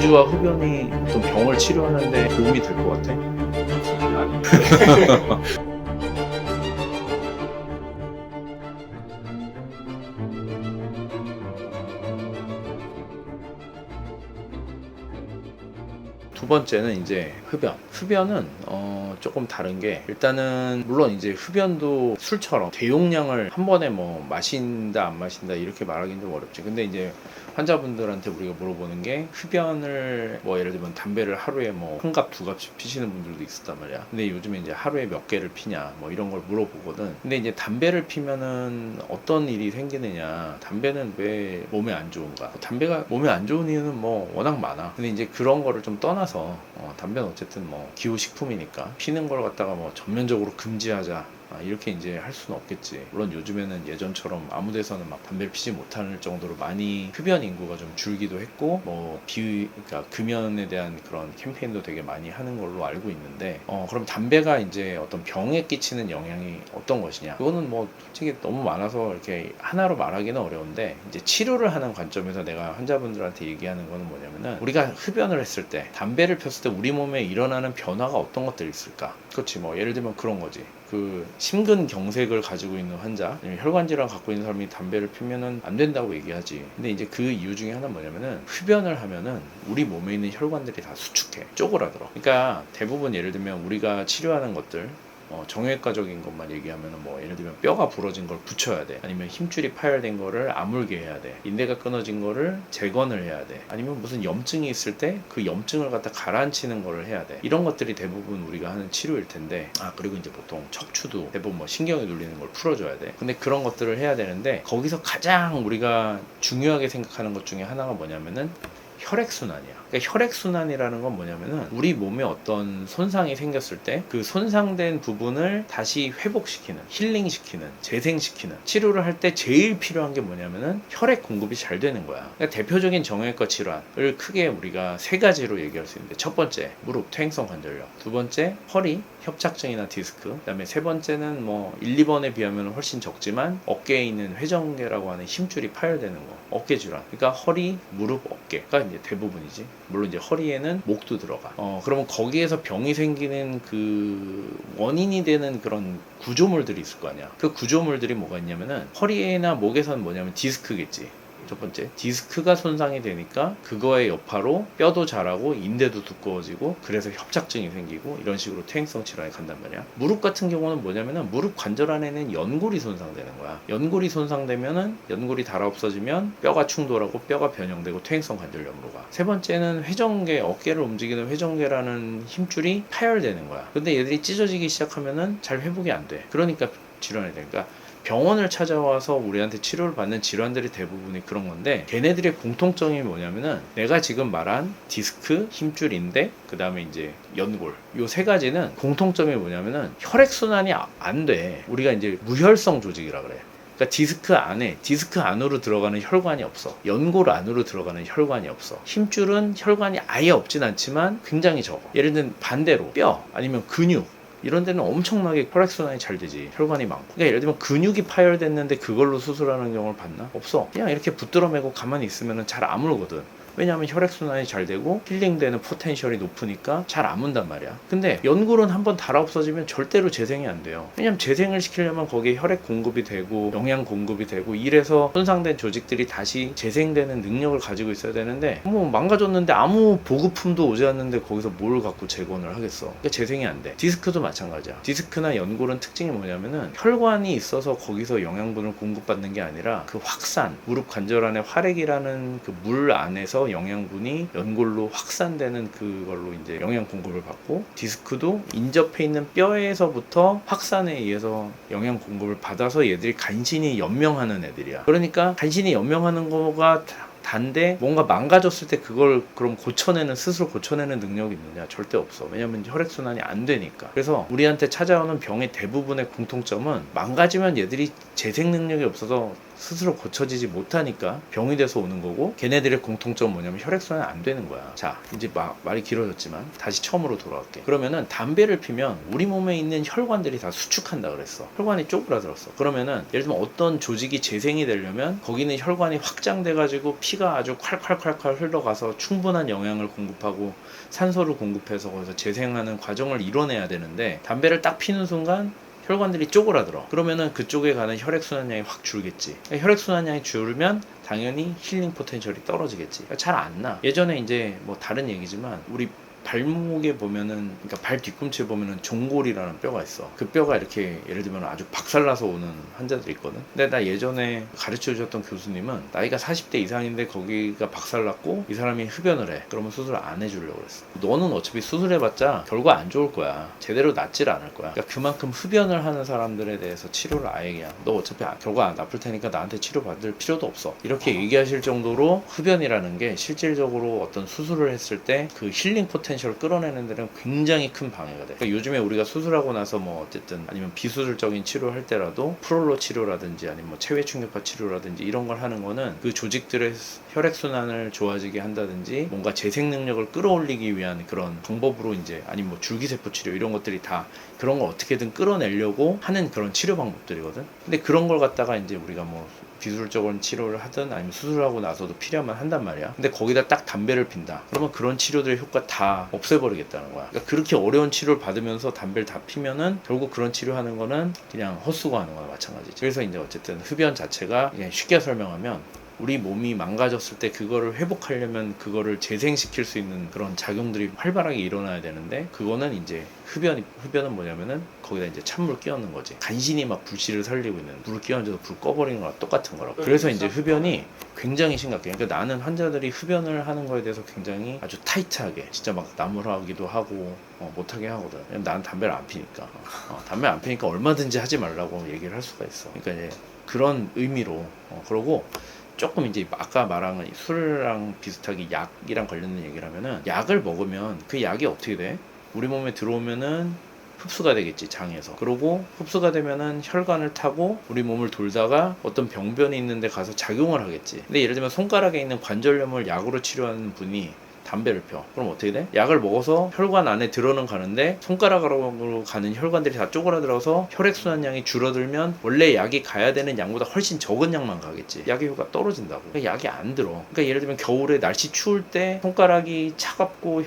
진주와 흡연이 어떤 병을 치료하는데 도움이 될 것 같아? 두 번째는 이제 흡연. 흡연은 조금 다른 게, 일단은 물론 이제 흡연도 술처럼 대용량을 한 번에 뭐 마신다 안 마신다 이렇게 말하기는 좀 어렵지. 근데 이제 환자분들한테 우리가 물어보는 게, 흡연을 뭐 예를 들면 담배를 하루에 뭐 한 갑 두 갑씩 피시는 분들도 있었단 말이야. 근데 요즘에 이제 하루에 몇 개를 피냐 뭐 이런 걸 물어보거든. 근데 이제 담배를 피면은 어떤 일이 생기느냐, 담배는 왜 몸에 안 좋은가. 담배가 몸에 안 좋은 이유는 뭐 워낙 많아. 근데 이제 그런 거를 좀 떠나서 담배는 어쨌든 뭐 기호식품이니까 피는 걸 갖다가 뭐 전면적으로 금지하자, 이렇게 이제 할 수는 없겠지. 물론 요즘에는 예전처럼 아무 데서는 막 담배를 피지 못할 정도로 많이 흡연 인구가 좀 줄기도 했고, 뭐 그러니까 금연에 대한 그런 캠페인도 되게 많이 하는 걸로 알고 있는데, 그럼 담배가 이제 어떤 병에 끼치는 영향이 어떤 것이냐, 그거는 뭐 솔직히 너무 많아서 이렇게 하나로 말하기는 어려운데, 이제 치료를 하는 관점에서 내가 환자분들한테 얘기하는 거는 뭐냐면은, 우리가 흡연을 했을 때, 담배를 폈을 때 우리 몸에 일어나는 변화가 어떤 것들이 있을까. 그렇지, 뭐 예를 들면 그런 거지. 그 심근경색을 가지고 있는 환자, 아니면 혈관질환 갖고 있는 사람이 담배를 피면은 안 된다고 얘기하지. 근데 이제 그 이유 중에 하나는 뭐냐면은, 흡연을 하면은 우리 몸에 있는 혈관들이 다 수축해, 쪼그라들어. 그러니까 대부분 예를 들면 우리가 치료하는 것들, 정형외과적인 것만 얘기하면 뭐 예를 들면 뼈가 부러진 걸 붙여야 돼, 아니면 힘줄이 파열된 거를 아물게 해야 돼, 인대가 끊어진 거를 재건을 해야 돼, 아니면 무슨 염증이 있을 때 그 염증을 갖다 가라앉히는 거를 해야 돼. 이런 것들이 대부분 우리가 하는 치료일 텐데, 그리고 이제 보통 척추도 대부분 뭐 신경이 눌리는 걸 풀어줘야 돼. 근데 그런 것들을 해야 되는데, 거기서 가장 우리가 중요하게 생각하는 것 중에 하나가 뭐냐면은 혈액순환이야. 그러니까 혈액순환이라는 건 뭐냐면은, 우리 몸에 어떤 손상이 생겼을 때 그 손상된 부분을 다시 회복시키는, 힐링시키는, 재생시키는 치료를 할 때 제일 필요한 게 뭐냐면은 혈액 공급이 잘 되는 거야. 그러니까 대표적인 정형외과 질환을 크게 우리가 세 가지로 얘기할 수 있는데, 첫 번째 무릎 퇴행성 관절염, 두 번째 허리 협착증이나 디스크, 그다음에 세 번째는 뭐 1, 2번에 비하면 훨씬 적지만 어깨에 있는 회전계라고 하는 힘줄이 파열되는 거, 어깨 질환. 그러니까 허리, 무릎, 어깨가 이제 대부분이지. 물론 이제 허리에는 목도 들어가. 그러면 거기에서 병이 생기는 그 원인이 되는 그런 구조물들이 있을 거 아니야. 그 구조물들이 뭐가 있냐면은, 허리나 목에서는 뭐냐면 디스크겠지. 첫 번째, 디스크가 손상이 되니까 그거의 여파로 뼈도 자라고 인대도 두꺼워지고, 그래서 협착증이 생기고 이런 식으로 퇴행성 질환이 간단 말이야. 무릎 같은 경우는 뭐냐면은, 무릎 관절 안에는 연골이 손상되는 거야. 연골이 손상되면은, 연골이 닳아 없어지면 뼈가 충돌하고 뼈가 변형되고 퇴행성 관절염으로 가. 세 번째는 회전계, 어깨를 움직이는 회전계라는 힘줄이 파열되는 거야. 근데 얘들이 찢어지기 시작하면은 잘 회복이 안 돼. 그러니까 질환이 되니까, 병원을 찾아와서 우리한테 치료를 받는 질환들이 대부분이 그런 건데, 걔네들의 공통점이 뭐냐면은, 내가 지금 말한 디스크, 힘줄인데, 그 다음에 이제 연골, 요 세 가지는 공통점이 뭐냐면은 혈액순환이 안 돼. 우리가 이제 무혈성 조직이라 그래. 그러니까 디스크 안으로 들어가는 혈관이 없어. 연골 안으로 들어가는 혈관이 없어. 힘줄은 혈관이 아예 없진 않지만 굉장히 적어. 예를 들면 반대로 뼈, 아니면 근육, 이런 데는 엄청나게 혈액순환이 잘 되지. 혈관이 많고. 그러니까 예를 들면 근육이 파열됐는데 그걸로 수술하는 경우를 봤나? 없어. 그냥 이렇게 붙들어 매고 가만히 있으면 잘 아물거든. 왜냐하면 혈액순환이 잘 되고 힐링되는 포텐셜이 높으니까 잘 아문단 말이야. 근데 연골은 한번 닳아 없어지면 절대로 재생이 안 돼요. 왜냐면 재생을 시키려면 거기에 혈액 공급이 되고 영양 공급이 되고, 이래서 손상된 조직들이 다시 재생되는 능력을 가지고 있어야 되는데, 뭐 망가졌는데 아무 보급품도 오지 않는데 거기서 뭘 갖고 재건을 하겠어. 그러니까 재생이 안 돼. 디스크도 마찬가지야. 디스크나 연골은 특징이 뭐냐면은, 혈관이 있어서 거기서 영양분을 공급받는 게 아니라 그 확산, 무릎 관절 안에 활액이라는 그 물 안에서 영양분이 연골로 확산되는 그걸로 이제 영양 공급을 받고, 디스크도 인접해 있는 뼈에서부터 확산에 의해서 영양 공급을 받아서 얘들이 간신히 연명하는 애들이야. 그러니까 간신히 연명하는 거가 단데, 뭔가 망가졌을 때 그걸 그럼 스스로 고쳐내는 능력이 있느냐? 절대 없어. 왜냐면 혈액순환이 안 되니까. 그래서 우리한테 찾아오는 병의 대부분의 공통점은, 망가지면 얘들이 재생 능력이 없어서 스스로 고쳐지지 못하니까 병이 돼서 오는 거고, 걔네들의 공통점은 뭐냐면 혈액순환이 안 되는 거야. 자, 이제 말이 길어졌지만 다시 처음으로 돌아갈게. 그러면은 담배를 피면 우리 몸에 있는 혈관들이 다 수축한다 그랬어. 혈관이 쪼그라들었어. 그러면은 예를 들면 어떤 조직이 재생이 되려면 거기는 혈관이 확장돼 가지고 피가 아주 콸콸콸콸 흘러가서 충분한 영양을 공급하고 산소를 공급해서 거기서 재생하는 과정을 이뤄내야 되는데, 담배를 딱 피는 순간 혈관들이 쪼그라들어. 그러면은 그쪽에 가는 혈액순환량이 확 줄겠지. 혈액순환량이 줄면 당연히 힐링 포텐셜이 떨어지겠지. 잘 안 나. 예전에 이제 뭐 다른 얘기지만 우리 발목에 보면은, 그러니까 발 뒤꿈치에 보면은 종골이라는 뼈가 있어. 그 뼈가 이렇게 예를 들면 아주 박살나서 오는 환자들이 있거든. 근데 나 예전에 가르쳐 주셨던 교수님은 나이가 40대 이상인데 거기가 박살났고 이 사람이 흡연을 해. 그러면 수술 안 해주려고 그랬어. 너는 어차피 수술해봤자 결과 안 좋을 거야. 제대로 낫질 않을 거야. 그러니까 그만큼 흡연을 하는 사람들에 대해서 치료를 아예 그냥, 너 어차피 결과 안 나쁠 테니까 나한테 치료받을 필요도 없어, 이렇게 얘기하실 정도로 흡연이라는 게 실질적으로 어떤 수술을 했을 때 그 힐링 포텐셜을 끌어내는 데는 굉장히 큰 방해가 돼. 그러니까 요즘에 우리가 수술하고 나서 뭐 어쨌든 아니면 비수술적인 치료를 할 때라도 프롤로 치료라든지 아니면 뭐 체외 충격파 치료라든지 이런 걸 하는 거는 그 조직들의 혈액순환을 좋아지게 한다든지 뭔가 재생 능력을 끌어올리기 위한 그런 방법으로, 이제 아니면 뭐 줄기세포 치료 이런 것들이 다 그런 걸 어떻게든 끌어내려고 하는 그런 치료 방법들이거든. 근데 그런 걸 갖다가 이제 우리가 뭐 비수술적인 치료를 하든 아니면 수술하고 나서도 필요하면 한단 말이야. 근데 거기다 딱 담배를 핀다. 그러면 그런 치료들의 효과 다 없애버리겠다는 거야. 그러니까 그렇게 어려운 치료를 받으면서 담배를 다 피면은 결국 그런 치료하는 거는 그냥 헛수고하는 거나 마찬가지지. 그래서 이제 어쨌든 흡연 자체가 그냥 쉽게 설명하면 우리 몸이 망가졌을 때 그거를 회복하려면 그거를 재생시킬 수 있는 그런 작용들이 활발하게 일어나야 되는데, 그거는 이제 흡연은 뭐냐면은 거기다 이제 찬물 끼얹는 거지. 간신히 막 불씨를 살리고 있는, 불을 끼얹어서 불 꺼버리는 거랑 똑같은 거라고. 그래서 이제 흡연이 굉장히 심각해. 그러니까 나는 환자들이 흡연을 하는 거에 대해서 굉장히 아주 타이트하게, 진짜 막 나무라기도 하고 못하게 하거든. 난 담배를 안 피니까. 담배 안 피니까 얼마든지 하지 말라고 얘기를 할 수가 있어. 그러니까 이제 그런 의미로 그러고, 조금 이제 아까 말한 술이랑 비슷하게 약이랑 관련된 얘기를 하면은, 약을 먹으면 그 약이 어떻게 돼? 우리 몸에 들어오면은 흡수가 되겠지, 장에서. 그러고 흡수가 되면은 혈관을 타고 우리 몸을 돌다가 어떤 병변이 있는데 가서 작용을 하겠지. 근데 예를 들면 손가락에 있는 관절염을 약으로 치료하는 분이 담배를 펴. 그럼 어떻게 돼? 약을 먹어서 혈관 안에 들어는 가는데 손가락으로 가는 혈관들이 다 쪼그라들어서 혈액순환량이 줄어들면 원래 약이 가야 되는 양보다 훨씬 적은 양만 가겠지. 약의 효과가 떨어진다고. 그러니까 약이 안 들어. 그러니까 예를 들면 겨울에 날씨 추울 때 손가락이 차갑고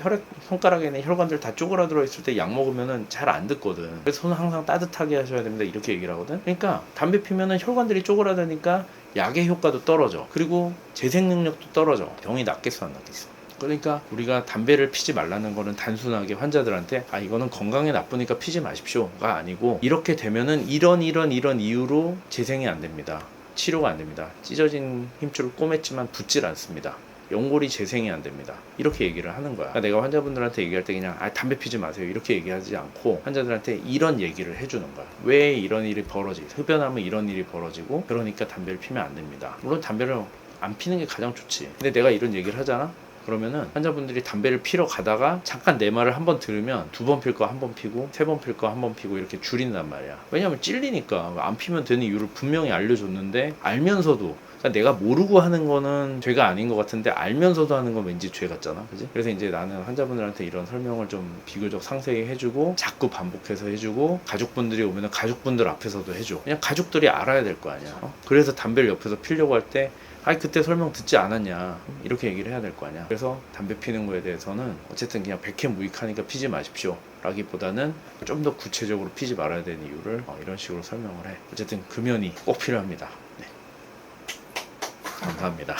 손가락에 있는 혈관들 다 쪼그라들어 있을 때 약 먹으면은 잘 안 듣거든. 그래서 손은 항상 따뜻하게 하셔야 됩니다, 이렇게 얘기를 하거든. 그러니까 담배 피면은 혈관들이 쪼그라드니까 약의 효과도 떨어져. 그리고 재생 능력도 떨어져. 병이 낫겠어 안 낫겠어? 그러니까 우리가 담배를 피지 말라는 거는 단순하게 환자들한테 이거는 건강에 나쁘니까 피지 마십시오가 아니고, 이렇게 되면은 이런 이유로 재생이 안 됩니다, 치료가 안 됩니다, 찢어진 힘줄을 꼬맸지만 붙질 않습니다, 연골이 재생이 안 됩니다, 이렇게 얘기를 하는 거야. 그러니까 내가 환자분들한테 얘기할 때 그냥 담배 피지 마세요 이렇게 얘기하지 않고 환자들한테 이런 얘기를 해주는 거야. 왜 이런 일이 흡연하면 이런 일이 벌어지고, 그러니까 담배를 피면 안 됩니다. 물론 담배를 안 피는 게 가장 좋지. 근데 내가 이런 얘기를 하잖아? 그러면은 환자분들이 담배를 피러 가다가 잠깐 내 말을 한번 들으면 2번 필 거 한 번 피고 3번 필 거 한 번 피고 이렇게 줄인단 말이야. 왜냐면 찔리니까. 안 피면 되는 이유를 분명히 알려줬는데, 알면서도, 그러니까 내가 모르고 하는 거는 죄가 아닌 것 같은데 알면서도 하는 건 왠지 죄 같잖아, 그지? 그래서 이제 나는 환자분들한테 이런 설명을 좀 비교적 상세히 해주고, 자꾸 반복해서 해주고, 가족분들이 오면은 가족분들 앞에서도 해줘. 그냥 가족들이 알아야 될 거 아니야. 그래서 담배를 옆에서 피려고 할 때 그때 설명 듣지 않았냐 이렇게 얘기를 해야 될 거 아니야. 그래서 담배 피는 거에 대해서는 어쨌든 그냥 백해무익하니까 피지 마십시오 라기보다는 좀 더 구체적으로 피지 말아야 되는 이유를 이런 식으로 설명을 해. 어쨌든 금연이 꼭 필요합니다. 네. 감사합니다.